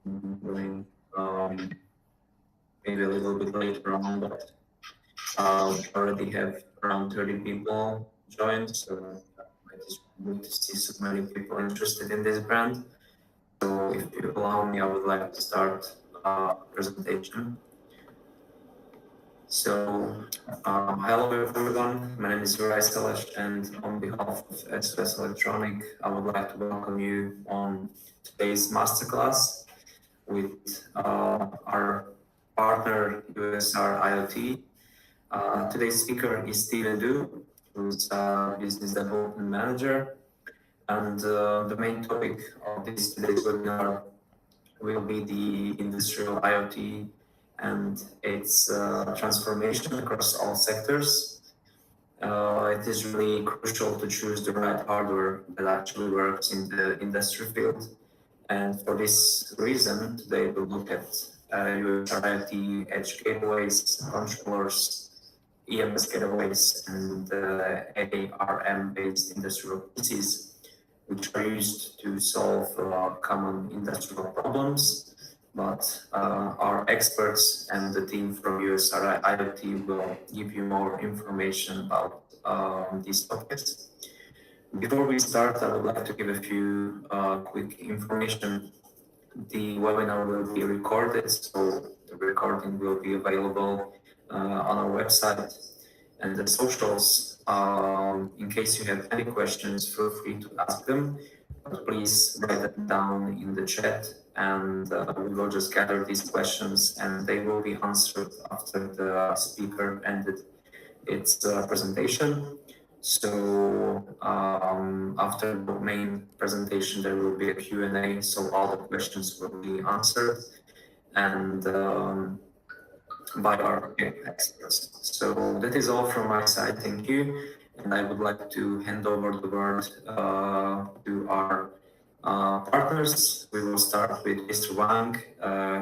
doing maybe a little bit later on, but already have around 30 people joined, so it is good to see so many people interested in this brand. So if you allow me, I would like to start presentation. So, hello everyone, my name is Juraj Selash, and on behalf of SOS Electronic, I would like to welcome you on today's masterclass with our partner USR IoT. Today's speaker is Steven Du, who's a business development manager, and the main topic of today's webinar will be the industrial IoT and its transformation across all sectors. It is really crucial to choose the right hardware that actually works in the industry field. And for this reason, today we'll look at USR IoT edge gateways, controllers, EMS gateways, and ARM-based industrial PCs, which are used to solve common industrial problems. But our experts and the team from USR IoT will give you more information about these topics. Before we start, I would like to give a few quick information. The webinar will be recorded, so the recording will be available on our website and the socials. In case you have any questions, feel free to ask them, but please write them down in the chat, and we will just gather these questions and they will be answered after the speaker ended its presentation. So after the main presentation, there will be a Q&A, so all the questions will be answered and by our experts. So that is all from my side. Thank you. And I would like to hand over the word to our partners. We will start with Mr. Wang,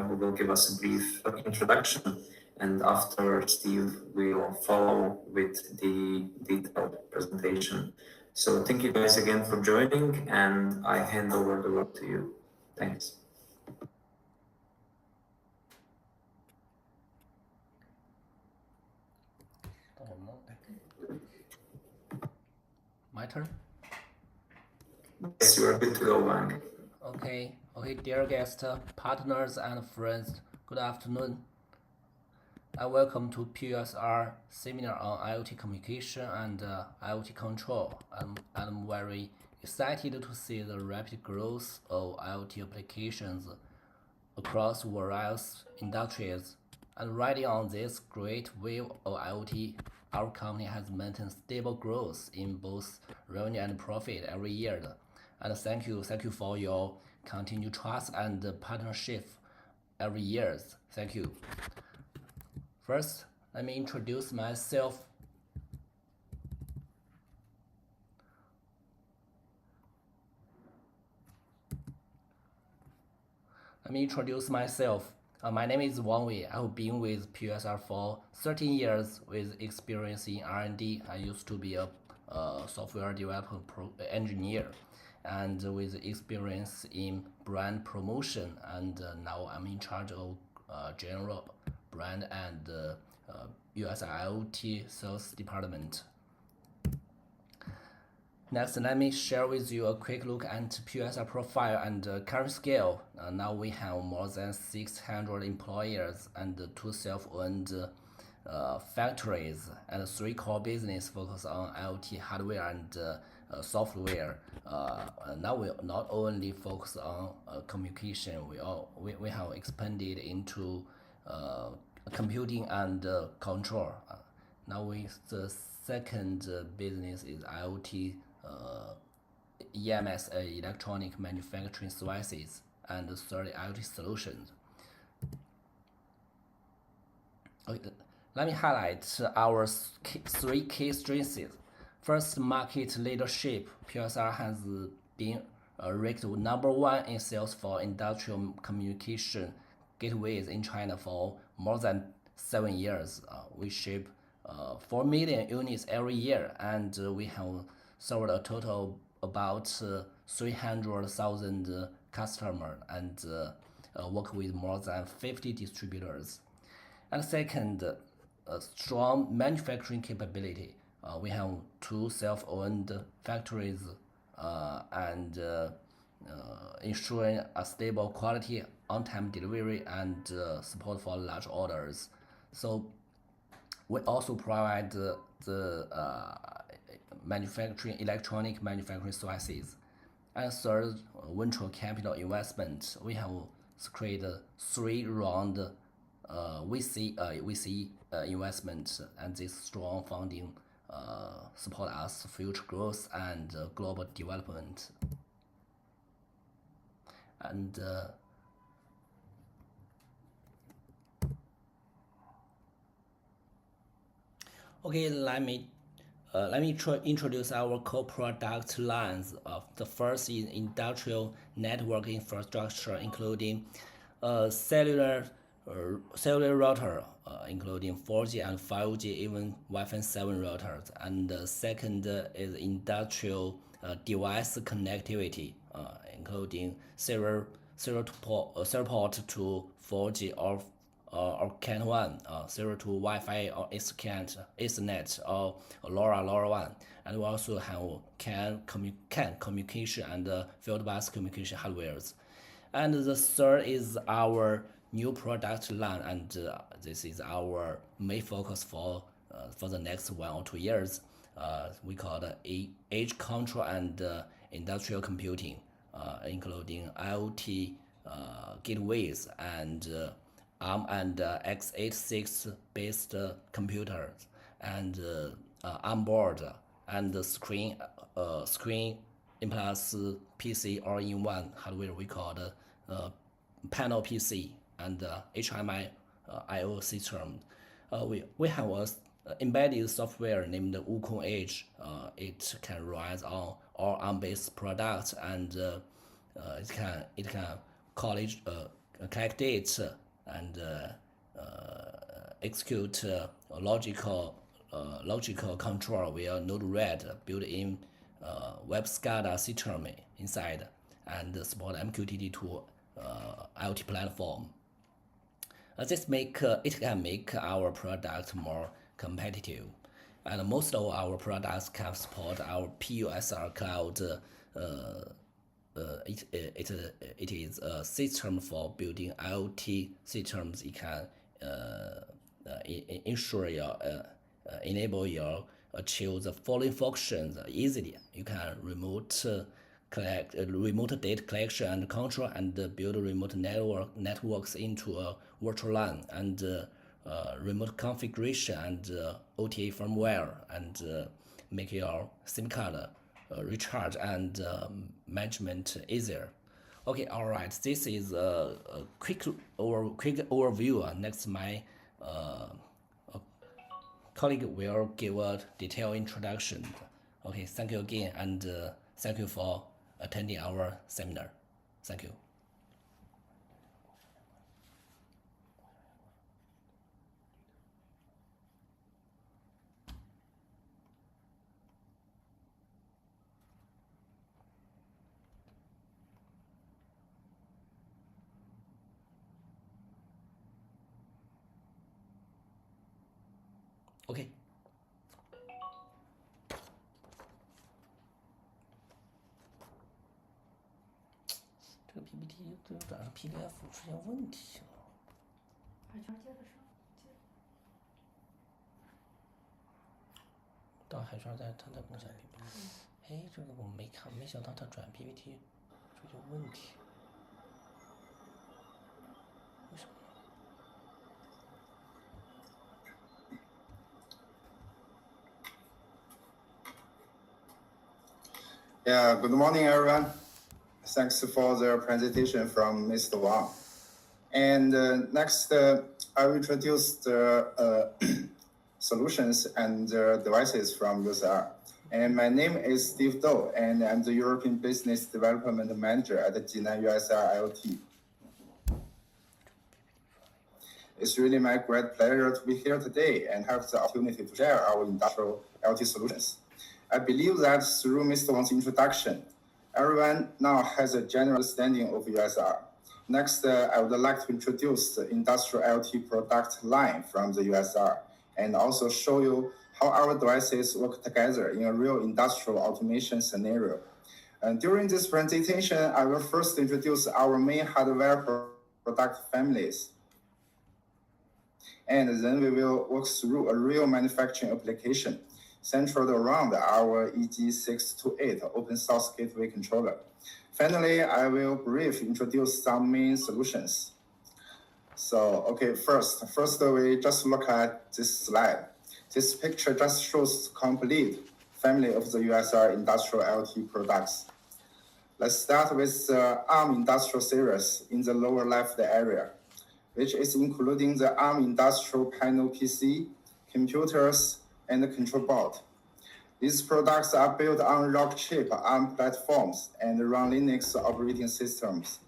who will give us a brief introduction. And after Steve will follow with the detailed presentation. So thank you guys again for joining, and I hand over the word to you. Thanks. My turn? Yes, you are good to go, Wang. Okay, dear guests, partners, and friends, good afternoon. And welcome to PUSR seminar on IoT communication and IoT control. I'm very excited to see the rapid growth of IoT applications across various industries. And riding on this great wave of IoT, our company has maintained stable growth in both revenue and profit every year. And thank you for your continued trust and partnership every year. Thank you. First, let me introduce myself. My name is Wang Wei. I have been with PUSR for 13 years with experience in R&D. I used to be a software development engineer and with experience in brand promotion, and now I'm in charge of general brand and USR IoT sales department. Next, let me share with you a quick look at PUSR profile and current scale. Now we have more than 600 employees and 2 self-owned factories and 3 core business focus on IoT hardware and software. Now we not only focus on communication, we have expanded into computing and control. Now the second business is IoT, EMS, electronic manufacturing services, and the third IoT solutions. Okay, let me highlight our 3 key strengths. First, market leadership. PUSR has been ranked #1 in sales for industrial communication gateways in China for more than 7 years. We ship 4 million units every year, and we have served a total about 300,000 customers, and work with more than 50 distributors. And second, strong manufacturing capability. We have 2 self-owned factories and ensuring a stable quality, on-time delivery, and support for large orders. So we also provide the electronic manufacturing services. And third, venture capital investment. We have created 3 round VC investment, and this strong funding support us future growth and global development. And okay, let me introduce our core product lines. The first is industrial network infrastructure, including cellular router, including 4G and 5G, even Wi-Fi 7 routers. And the second is industrial device connectivity, including serial port to 4G or CAN 1, serial to Wi-Fi or Ethernet or LoRaWAN. And we also have CAN communication and field bus communication hardwares. And the third is our new product line, and this is our main focus for the next 1 or 2 years. We call it edge control and industrial computing, including IoT gateways and ARM and x86 based computers, and onboard and screen plus PC all-in-one hardware we call panel PC, and HMI I/O system. We have a embedded software named Wukong Edge. It can run on all ARM-based products, and it can collect data and execute logical control via Node-RED built-in web SCADA system inside, and support MQTT to IoT platform. This can make our product more competitive, and most of our products can support our PUSR cloud. It is a system for building IoT systems. It can enable you achieve the following functions easily. You can remote data collection and control, and build remote networks into a virtual LAN, and remote configuration and OTA firmware, and make your SIM card recharge and management easier. Okay, all right. This is a quick overview. Next, my colleague will give a detailed introduction. Okay, thank you again, and thank you for attending our seminar. Thank you. OK， 这个 PPT 最后转成 PDF 出现问题了。到海圈再它共享 PPT。哎，这个我没看，没想到它转 PPT 出现问题。为什么？ Yeah, good morning, everyone. Thanks for the presentation from Mr. Wang. And next, I will introduce the solutions and devices from PUSR. And my name is Steve Doe, and I'm the European Business Development Manager at the Jinan USR IoT. It's really my great pleasure to be here today and have the opportunity to share our industrial IoT solutions. I believe that through Mr. Wang's introduction, everyone now has a general understanding of USR. Next, I would like to introduce the industrial IoT product line from the USR and also show you how our devices work together in a real industrial automation scenario. During this presentation, I will first introduce our main hardware product families. And then we will walk through a real manufacturing application centered around our EG628 open source gateway controller. Finally, I will briefly introduce some main solutions. So, okay, first we just look at this slide. This picture just shows the complete family of the USR industrial IoT products. Let's start with the ARM Industrial Series in the lower left area, which is including the ARM Industrial Panel PC, computers, and the control board. These products are built on Rockchip ARM platforms and run Linux operating systems.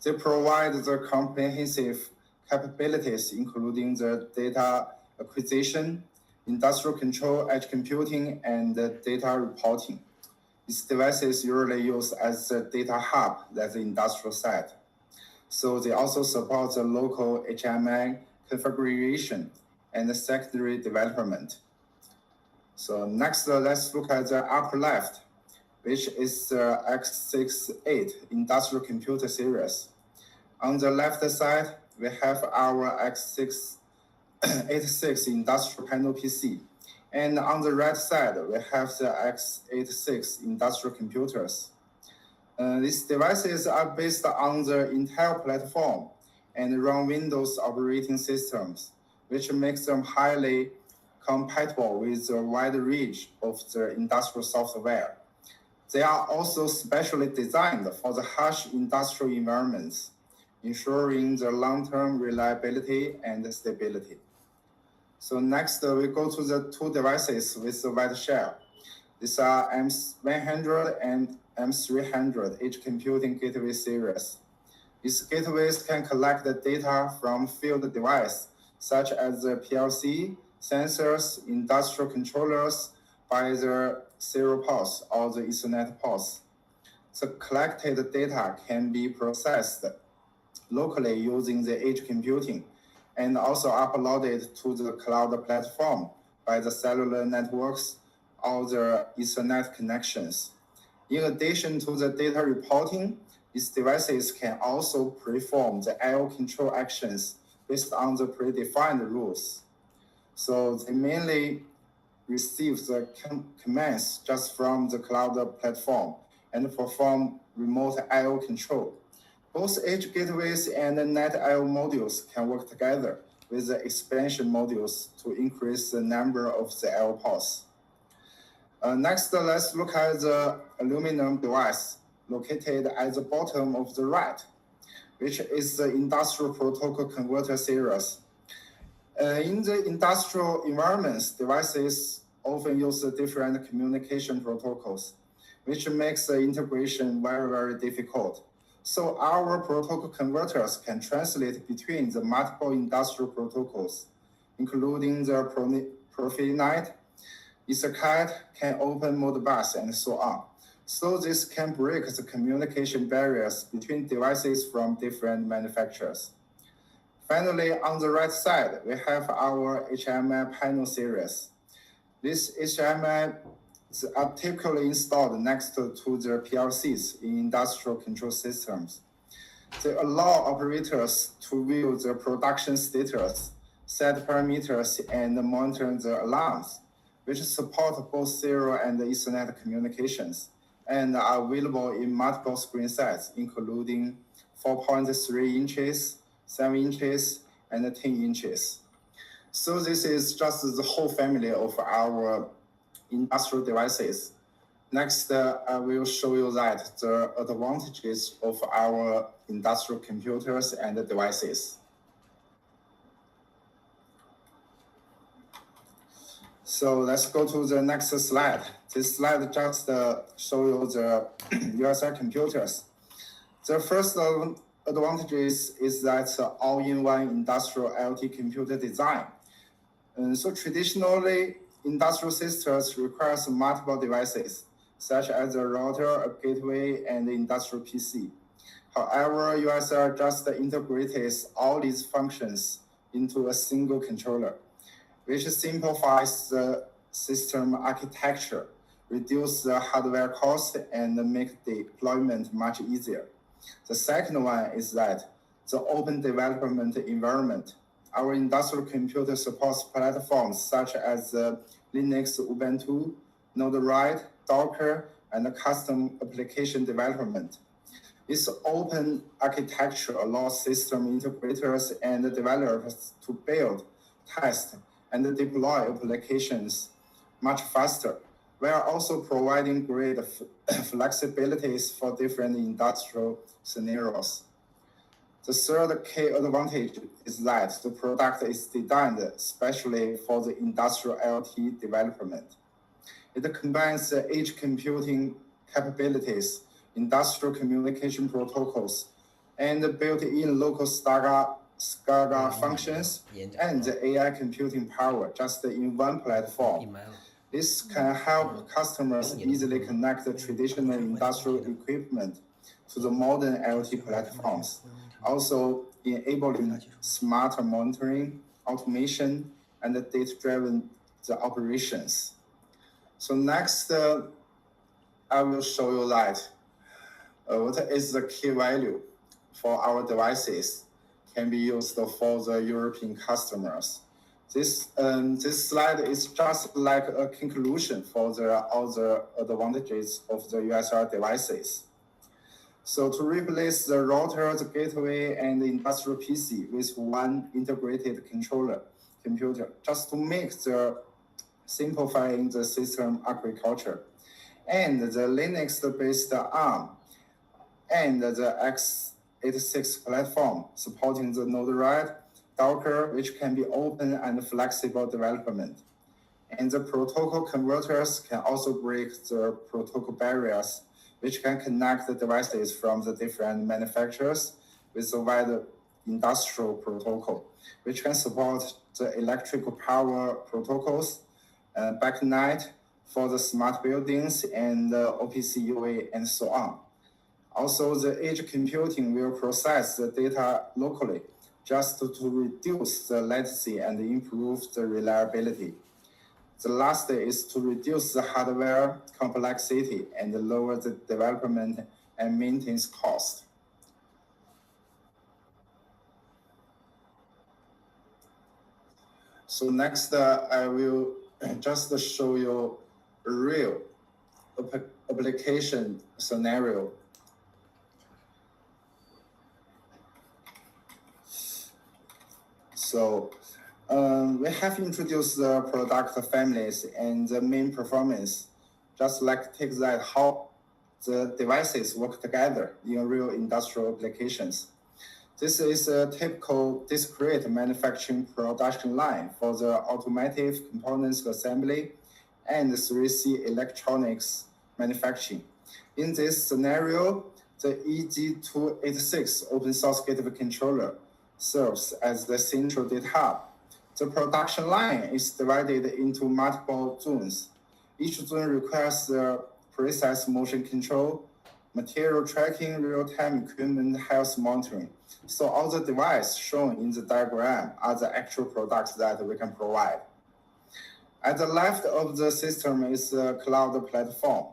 They provide the comprehensive capabilities, including the data acquisition, industrial control, edge computing, and data reporting. These devices usually used as the data hub at the industrial site. So they also support the local HMI configuration and the secondary development. So next, let's look at the upper left, which is the X68 industrial computer series. On the left side, we have our X686 industrial panel PC. And on the right side, we have the X86 industrial computers. These devices are based on the Intel platform and run Windows operating systems, which makes them highly compatible with a wide range of the industrial software. They are also specially designed for the harsh industrial environments, ensuring the long-term reliability and stability. So next, we go to the two devices with the white shell. These are M100 and M300 edge computing gateway series. These gateways can collect the data from field devices, such as the PLC, sensors, industrial controllers by the serial ports or the Ethernet ports. The collected data can be processed locally using the edge computing and also uploaded to the cloud platform by the cellular networks or the Ethernet connections. In addition to the data reporting, these devices can also perform the I/O control actions based on the predefined rules. So they mainly receive the commands just from the cloud platform and perform remote I/O control. Both edge gateways and the net I/O modules can work together with the expansion modules to increase the number of the I/O ports. Next, let's look at the aluminum device located at the bottom of the right, which is the industrial protocol converter series. In the industrial environments, devices often use different communication protocols, which makes the integration very, very difficult. So our protocol converters can translate between the multiple industrial protocols, including the Profinet, Ethercat, can open Modbus, and so on. So this can break the communication barriers between devices from different manufacturers. Finally, on the right side, we have our HMI panel series. These HMI are typically installed next to the PLCs in industrial control systems. They allow operators to view the production status, set parameters, and monitor the alarms, which support both serial and Ethernet communications, and are available in multiple screen sizes, including 4.3 inches, 7 inches, and 10 inches. So this is just the whole family of our industrial devices. Next, I will show you that the advantages of our industrial computers and devices. So let's go to the next slide. This slide just show you the USR computers. The first advantage is that all-in-one industrial IoT computer design. And so traditionally, industrial systems requires multiple devices, such as a router, a gateway, and the industrial PC. However, USR just integrates all these functions into a single controller, which simplifies the system architecture, reduce the hardware cost, and make deployment much easier. The second one is that the open development environment. Our industrial computer supports platforms such as Linux, Ubuntu, Node-RED, Docker, and custom application development. This open architecture allows system integrators and developers to build, test, and deploy applications much faster, while also providing great flexibilities for different industrial scenarios. The third key advantage is that the product is designed especially for the industrial IoT development. It combines the edge computing capabilities, industrial communication protocols, and built-in local SCADA functions, and the AI computing power just in one platform. This can help customers easily connect the traditional industrial equipment to the modern IoT platforms, also enabling smarter monitoring, automation, and data-driven operations. So next, I will show you that what is the key value for our devices can be used for the European customers. This slide is just like a conclusion for all the advantages of the USR devices. So to replace the router, the gateway, and the industrial PC with one integrated computer, just to make the simplifying the system architecture, and the Linux-based ARM, and the x86 platform supporting the Node-RED, Docker, which can be open and flexible development. And the protocol converters can also break the protocol barriers, which can connect the devices from the different manufacturers with a wider industrial protocol, which can support the electrical power protocols, backlight for the smart buildings, and OPC UA, and so on. Also, the edge computing will process the data locally just to reduce the latency and improve the reliability. The last is to reduce the hardware complexity and lower the development and maintenance cost. So next, I will just show you a real application scenario. So we have introduced the product families and the main performance, just like take that how the devices work together in real industrial applications. This is a typical discrete manufacturing production line for the automotive components assembly and 3C electronics manufacturing. In this scenario, the EG286 open source gateway controller serves as the central data hub. The production line is divided into multiple zones. Each zone requires the precise motion control, material tracking, real-time equipment health monitoring. So all the devices shown in the diagram are the actual products that we can provide. At the left of the system is the cloud platform.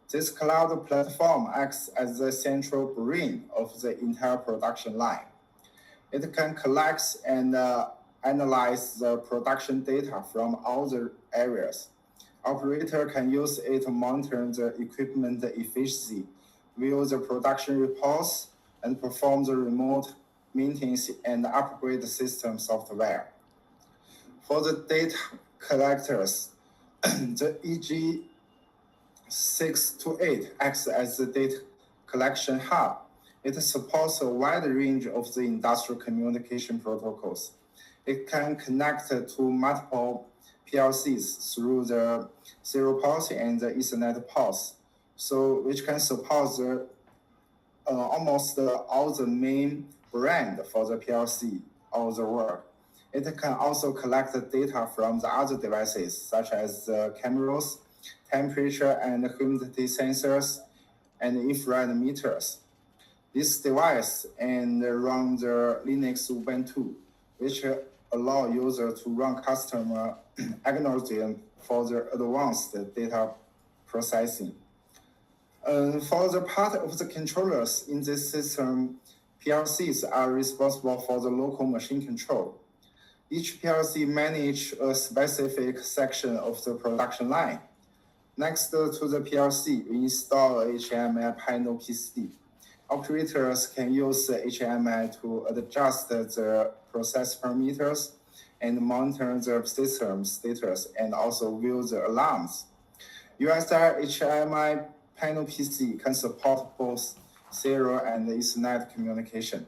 This cloud platform acts as the central brain of the entire production line. It can collect and analyze the production data from all the areas. Operator can use it to monitor the equipment efficiency, view the production reports, and perform the remote maintenance and upgrade the system software. For the data collectors, the EG628 acts as the data collection hub. It supports a wide range of the industrial communication protocols. It can connect to multiple PLCs through the serial ports and the Ethernet ports, so which can support the, almost all the main brand for the PLC of the world. It can also collect the data from the other devices, such as the cameras, temperature and humidity sensors, and infrared meters. This device and run the Linux Ubuntu, which allow users to run custom algorithm for the advanced data processing. For the part of the controllers in this system, PLCs are responsible for the local machine control. Each PLC manages a specific section of the production line. Next to the PLC, we install a HMI panel PC. Operators can use HMI to adjust the process parameters and monitor the system status and also view the alarms. USR HMI panel PC can support both serial and Ethernet communication.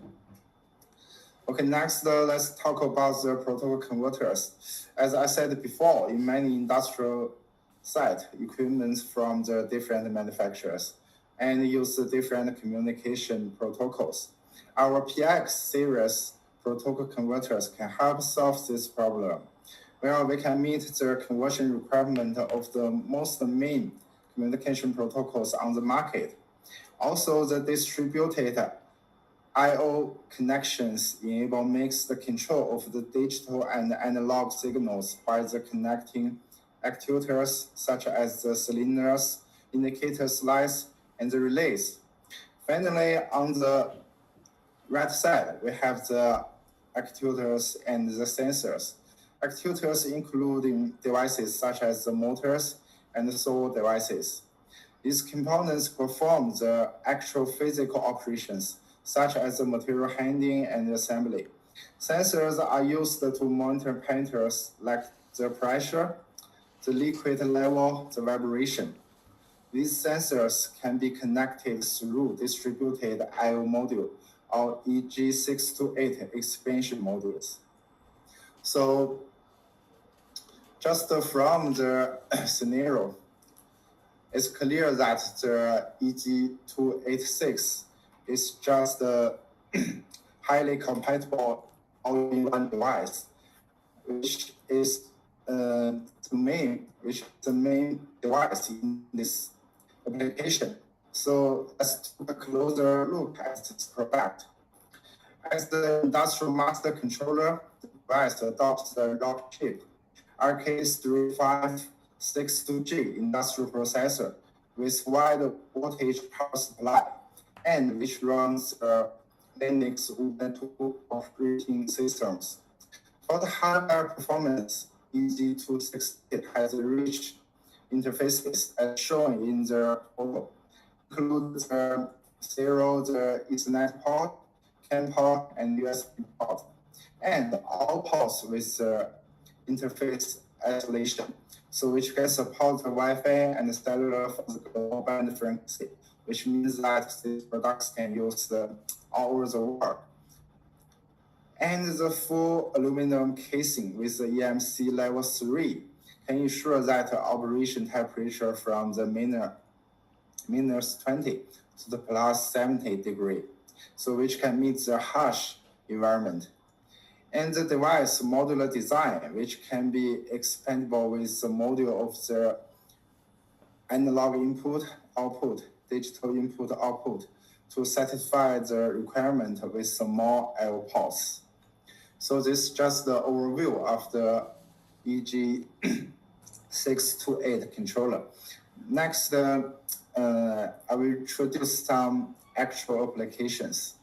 Okay, next let's talk about the protocol converters. As I said before, in many industrial sites, equipment from the different manufacturers and use different communication protocols. Our PX series protocol converters can help solve this problem, where we can meet the conversion requirement of the most main communication protocols on the market. Also, the distributed I/O connections enable mixed control of the digital and analog signals by the connecting actuators such as the cylinders, indicator slides, and the relays. Finally, on the right side, we have the actuators and the sensors. Actuators including devices such as the motors and the servo devices. These components perform the actual physical operations, such as the material handling and assembly. Sensors are used to monitor parameters like the pressure, the liquid level, the vibration. These sensors can be connected through distributed I/O module or EG6 to 8 expansion modules. So just from the scenario, it's clear that the EG286 is just a highly compatible all-in-one device, which is the main device in this application. So let's take a closer look at this product. As the industrial master controller, the device adopts the lock chip RK3562G industrial processor with wide voltage power supply and which runs Linux Ubuntu operating systems. For the hardware performance, EG268 has rich interfaces as shown in the photo, includes the serial, the Ethernet port, CAN port, and USB port, and all ports with interface isolation, so which can support the Wi-Fi and cellular for the global band frequency, which means that these products can use all over the world. And the full aluminum casing with the EMC level 3 can ensure that operation temperature from the minus 20 to the plus 70 degree, so which can meet the harsh environment. And the device modular design, which can be expandable with the module of the analog input, output, digital input, output to satisfy the requirement with some more I/O ports. So this is just the overview of the EG628 controller. Next, I will introduce some actual applications.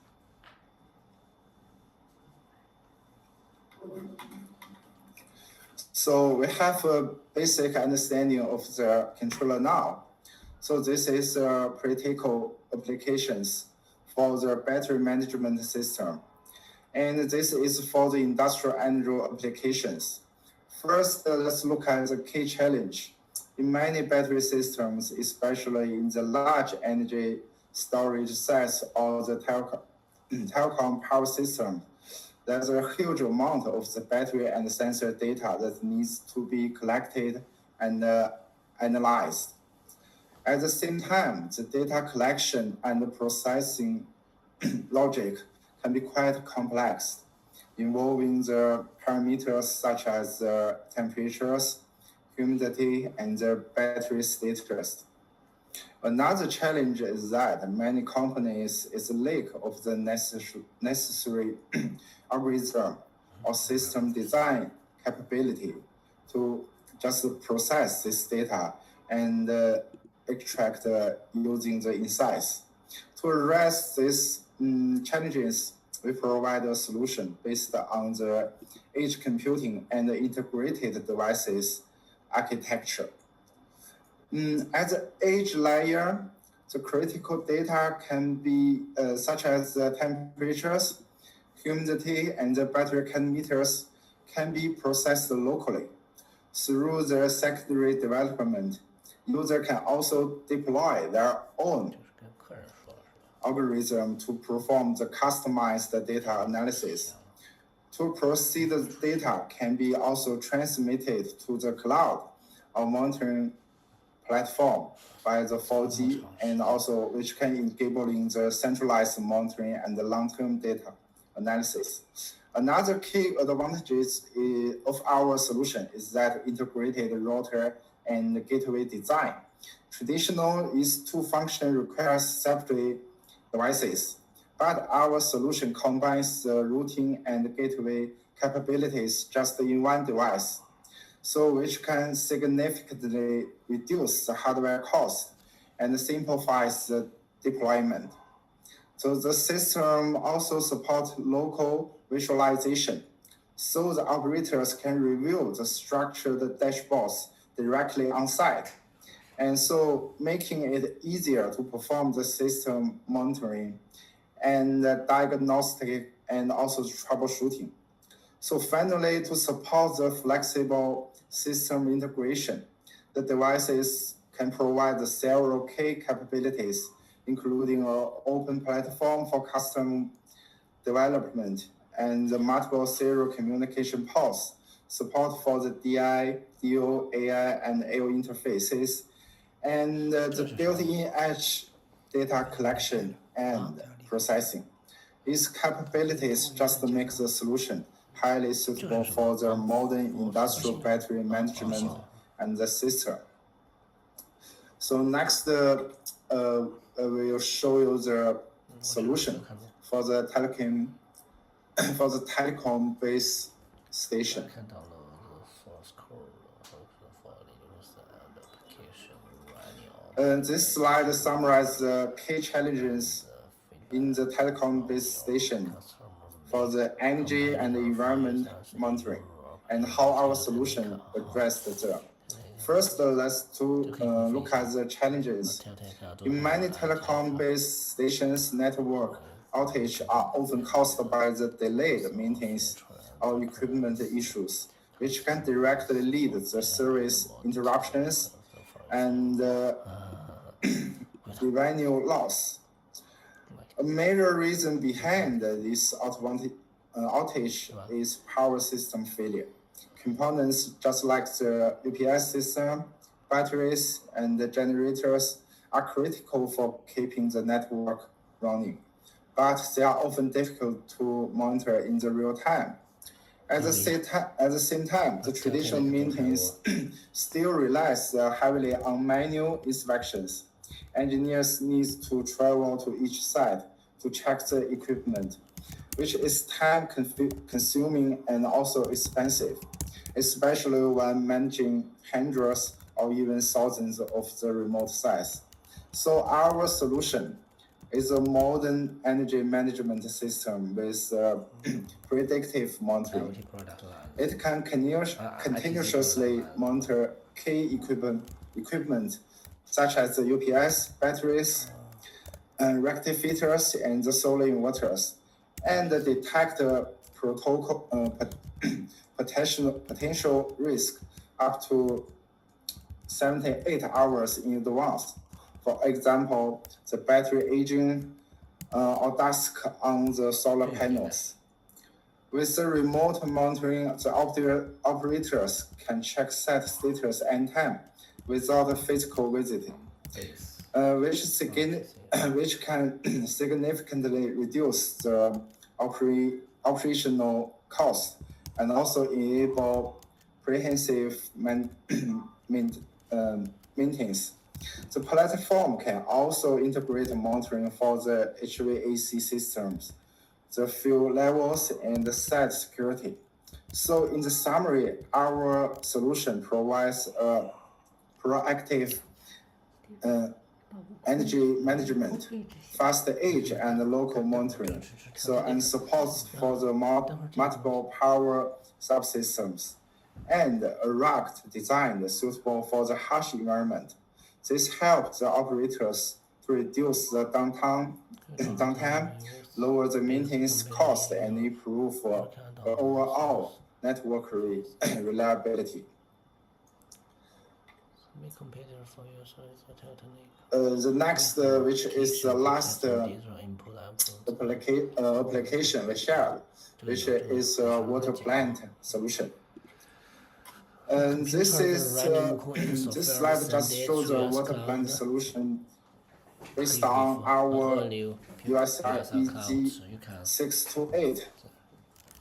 So we have a basic understanding of the controller now. So this is practical applications for the battery management system. And this is for the industrial energy applications. First, let's look at the key challenge. In many battery systems, especially in the large energy storage sets or the telecom power system, there's a huge amount of the battery and sensor data that needs to be collected and analyzed. At the same time, the data collection and the processing logic can be quite complex, involving the parameters such as temperatures, humidity, and the battery status. Another challenge is that many companies is lack of the necessary algorithm or system design capability to just process this data and extract using the insights. To address these challenges, we provide a solution based on the edge computing and integrated devices architecture. At the edge layer, the critical data can be such as the temperatures, humidity, and the battery meters can be processed locally. Through the secondary development, user can also deploy their own algorithm to perform the customized data analysis. To proceed, the data can be also transmitted to the cloud or monitoring platform by the 4G, and also which can enabling the centralized monitoring and the long-term data analysis. Another key advantage of our solution is that integrated router and gateway design. Traditional is two function requires separate devices, but our solution combines the routing and gateway capabilities just in one device, so which can significantly reduce the hardware cost and simplifies the deployment. So the system also supports local visualization, so the operators can review the structured dashboards directly on site, and so making it easier to perform the system monitoring and diagnostic and also troubleshooting. So finally, to support the flexible system integration, the devices can provide several key capabilities, including an open platform for custom development and the multiple serial communication ports, support for the DI, DO, AI, and AO interfaces, and the built-in edge data collection and processing. These capabilities just make the solution highly suitable for the modern industrial battery management and the system. So next, we will show you the solution for the telecom base station. This slide summarizes the key challenges in the telecom base station for the energy and the environment monitoring and how our solution addressed them. First, let's look at the challenges. In many telecom base stations, network outages are often caused by the delayed maintenance or equipment issues, which can directly lead to service interruptions and revenue loss. A major reason behind this outage is power system failure. Components just like the UPS system, batteries, and the generators are critical for keeping the network running, but they are often difficult to monitor in the real time. At the same time, the traditional maintenance still relies heavily on manual inspections. Engineers need to travel to each site to check the equipment, which is time-consuming and also expensive, especially when managing hundreds or even thousands of the remote sites. So our solution is a modern energy management system with predictive monitoring. It can continuously monitor key equipment such as the UPS, batteries, and rectifiers, and the solar inverters, and detect potential risk up to 78 hours in advance. For example, the battery aging or dust on the solar panels. With the remote monitoring, the operators can check site status anytime without a physical visiting, which can significantly reduce the operational cost and also enable comprehensive maintenance. The platform can also integrate monitoring for the HVAC systems, the fuel levels, and the site security. So in the summary, our solution provides a proactive energy management, fast edge, and local monitoring. So and supports for the multiple power subsystems, and a rack design suitable for the harsh environment. This helps the operators to reduce the downtime, lower the maintenance cost, and improve overall network reliability. The next, which is the last application we shared, which is a water plant solution. And this slide just shows the water plant solution based on our USR EG628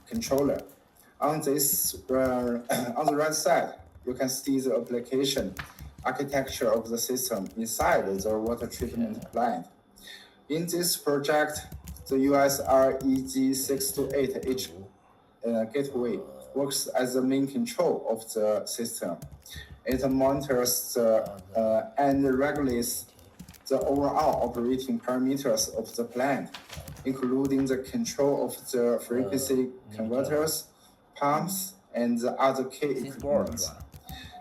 controller. On this, on the right side, you can see the application architecture of the system inside the water treatment plant. In this project, the USR EG628H gateway works as the main control of the system. It monitors and regulates the overall operating parameters of the plant, including the control of the frequency converters, pumps, and the other key equipment.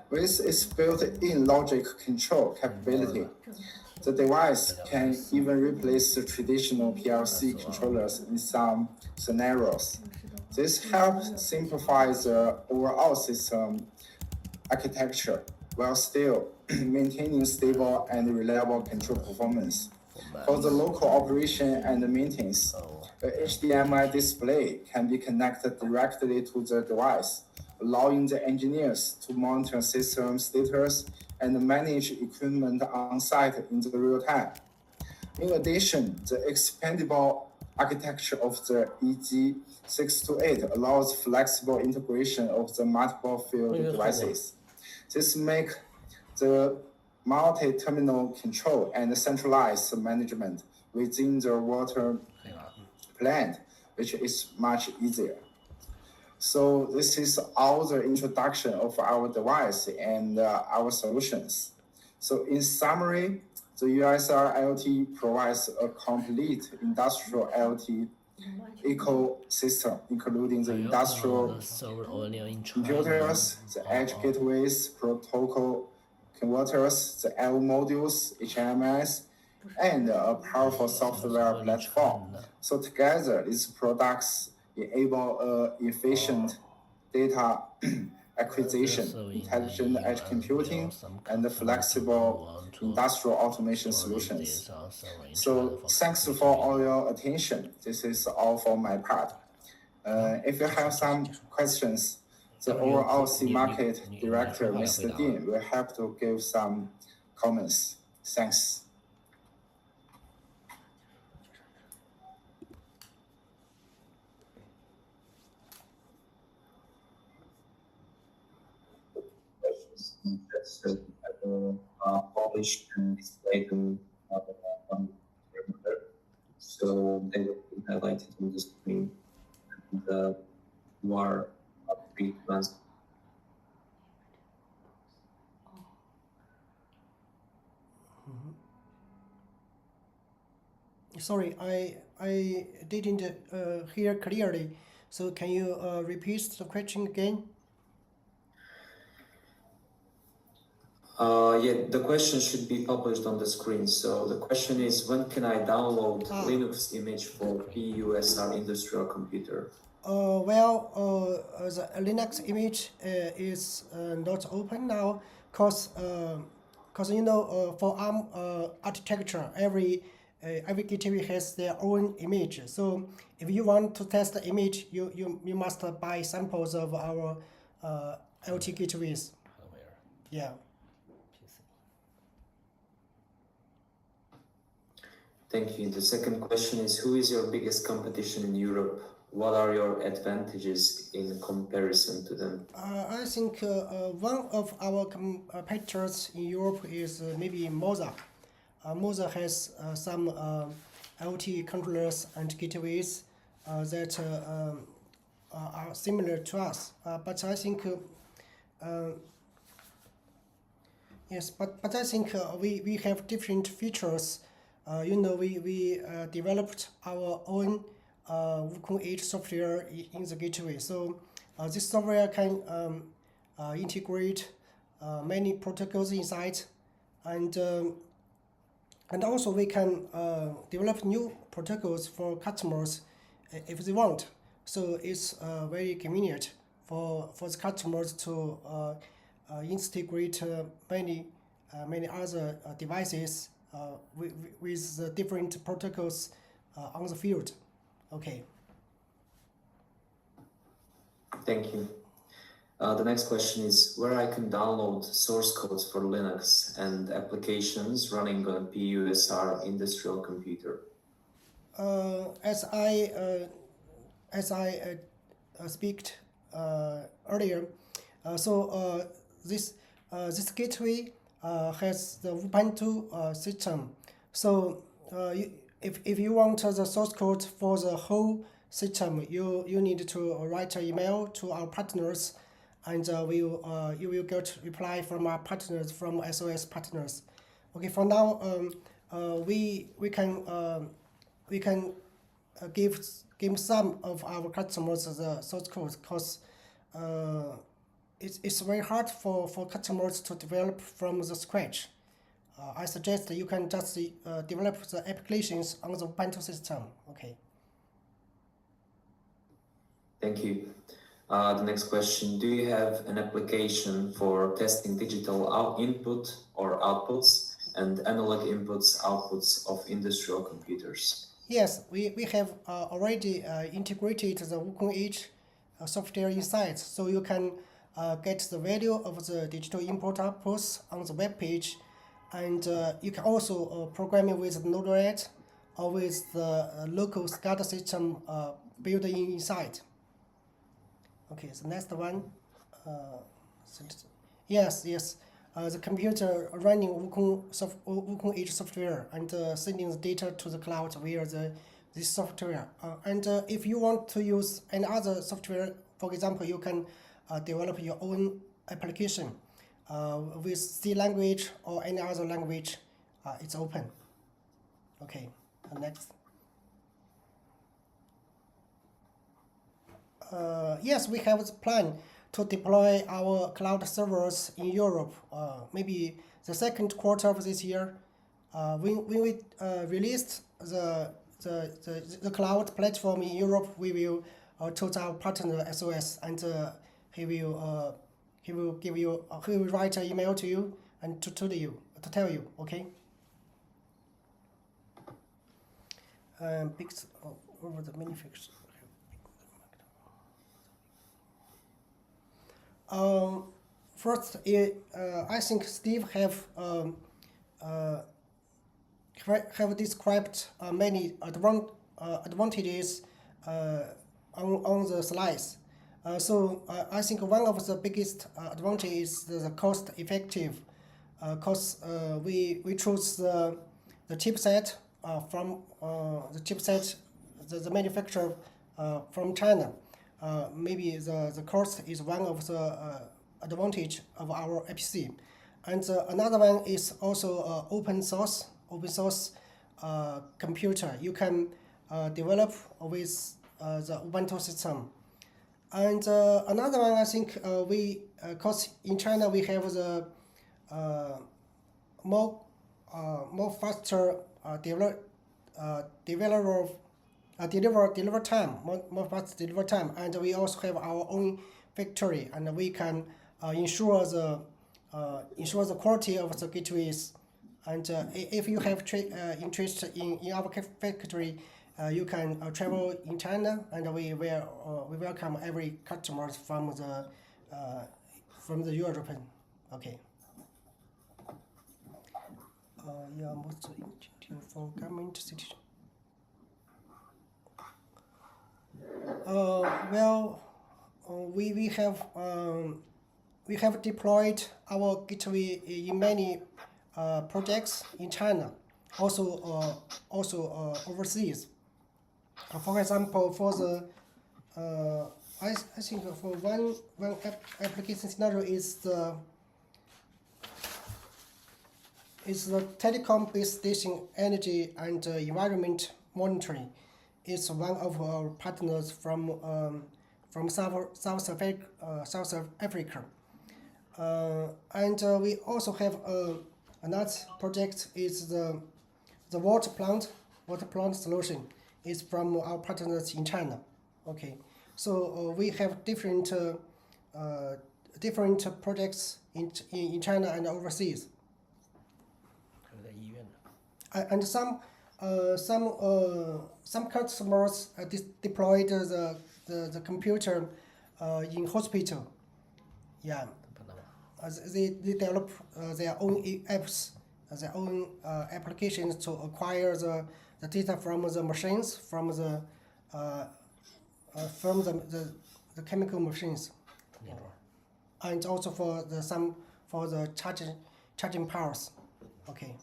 With its built-in logic control capability, the device can even replace the traditional PLC controllers in some scenarios. This helps simplify the overall system architecture while still maintaining stable and reliable control performance. For the local operation and maintenance, the HDMI display can be connected directly to the device, allowing the engineers to monitor system status and manage equipment on site in the real time. In addition, the expandable architecture of the EG628 allows flexible integration of the multiple field devices. This makes the multi-terminal control and centralized management within the water plant, which is much easier. So this is all the introduction of our device and our solutions. So in summary, the USR IoT provides a complete industrial IoT ecosystem, including the industrial computers, the edge gateways, protocol converters, the L modules, HMIs, and a powerful software platform. So together, these products enable efficient data acquisition, intelligent edge computing, and flexible industrial automation solutions. So thanks for all your attention. This is all for my part. If you have some questions, the overall C Market Director, Mr. Dean, will have to give some comments. Thanks. Just publish and display them on their mother. So they will be highlighted on the screen. And you are free to answer. Sorry, I didn't hear clearly. So can you repeat the question again? Yeah, the question should be published on the screen. So the question is, when can I download Linux image for PUSR industrial computer? The Linux image is not open now, cause you know for ARM architecture, every gateway has their own image. So if you want to test the image, you must buy samples of our IoT gateways. Yeah. Thank you. The second question is, who is your biggest competition in Europe? what are your advantages in comparison to them? I think one of our competitors in Europe is maybe Moza. Moza has some IoT controllers and gateways that are similar to us. But I think yes, but I think we have different features. We developed our own Wukong Edge software in the gateway. So this software can integrate many protocols inside, and also we can develop new protocols for customers if they want. So it's very convenient for the customers to integrate many other devices with the different protocols on the field. Okay. Thank you. The next question is where I can download source codes for Linux and applications running on a PUSR industrial computer. As I speak earlier, this gateway has the Ubuntu system. So if you want the source code for the whole system, you need to write an email to our partners, and you will get reply from our partners, from SOS partners. Okay, for now, we can give some of our customers the source code because it's very hard for customers to develop from the scratch. I suggest you can just develop the applications on the Ubuntu system. Okay. Thank you. The next question, do you have an application for testing digital input or outputs and analog inputs, outputs of industrial computers? Yes, we have already integrated the Wukong Edge software inside, so you can get the value of the digital input outputs on the web page, and you can also program it with Node-RED or with the local SCADA system built inside. Okay, the next one. Yes. The computer running Wukong Edge software and sending the data to the cloud via this software. And if you want to use any other software, for example, you can develop your own application with C language or any other language. It's open. Okay, next. Yes, we have a plan to deploy our cloud servers in Europe. Maybe the second quarter of this year, when we released the cloud platform in Europe, we will told our partner SOS, and he will write an email to you and to tell you. Okay. Over the manufacturer. First, I think Steve have described many advantages on the slides. So I think one of the biggest advantages is the cost effective, because we choose the chipset from the manufacturer from China. Maybe the cost is one of the advantage of our APC, and another one is also open source computer. You can develop with the Ubuntu system, and another one I think cause in China we have the more faster deliver time, more fast deliver time, and we also have our own factory, and we can ensure the quality of the gateways. And if you have interest in our factory, you can travel in China, and we welcome every customer from the European. Okay. For government citizen. Well, we have deployed our gateway in many projects in China, also overseas. For example, for the I think for one application scenario is the telecom base station energy and environment monitoring. It's one of our partners from South Africa. And we also have another project is the water plant solution is from our partners in China. Okay, so we have different projects in China and overseas. And some customers deployed the computer in hospital. Yeah, they develop their own apps, their own applications to acquire the data from the machines, from the chemical machines, and also for the charging powers. Okay.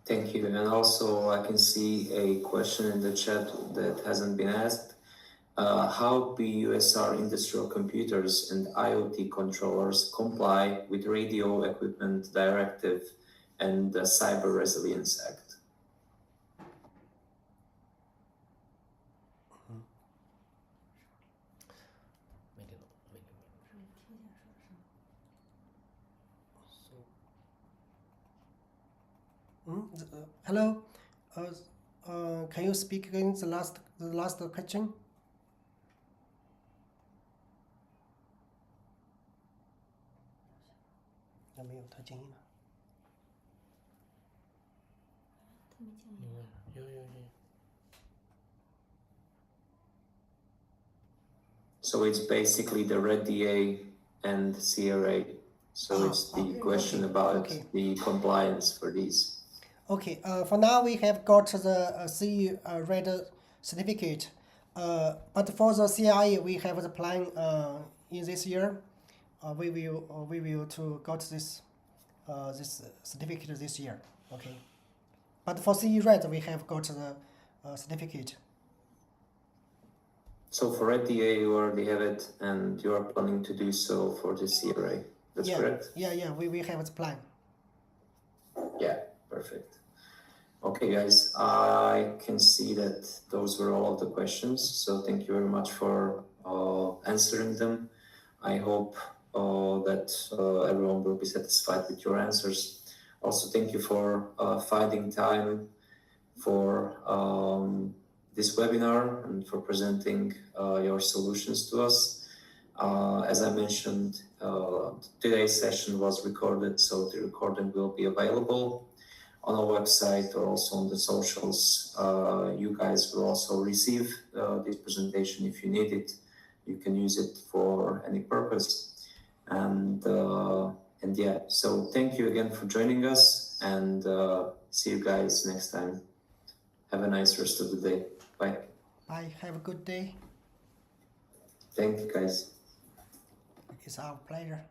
Thank you. And also, I can see a question in the chat that hasn't been asked. How PUSR industrial computers and IoT controllers comply with Radio Equipment Directive and the Cyber Resilience Act? Hello, can you speak again the last question? So it's basically the Red DA and CRA. So it's the question about the compliance for these. Okay, for now we have got the CE Red certificate, but for the CI we have the plan in this year. We will to got this certificate this year. Okay, but for CE Red we have got the certificate. So for Red DA you already have it, and you are planning to do so for the CRA. That's correct? Yeah, we have the plan. Yeah, perfect. Okay, guys, I can see that those were all of the questions. So thank you very much for answering them. I hope that everyone will be satisfied with your answers. Also, thank you for finding time for this webinar and for presenting your solutions to us. As I mentioned, today's session was recorded, so the recording will be available on our website or also on the socials. You guys will also receive this presentation if you need it. You can use it for any purpose. And yeah, so thank you again for joining us, and see you guys next time. Have a nice rest of the day. Bye. Bye. Have a good day. Thank you, guys. It's our pleasure.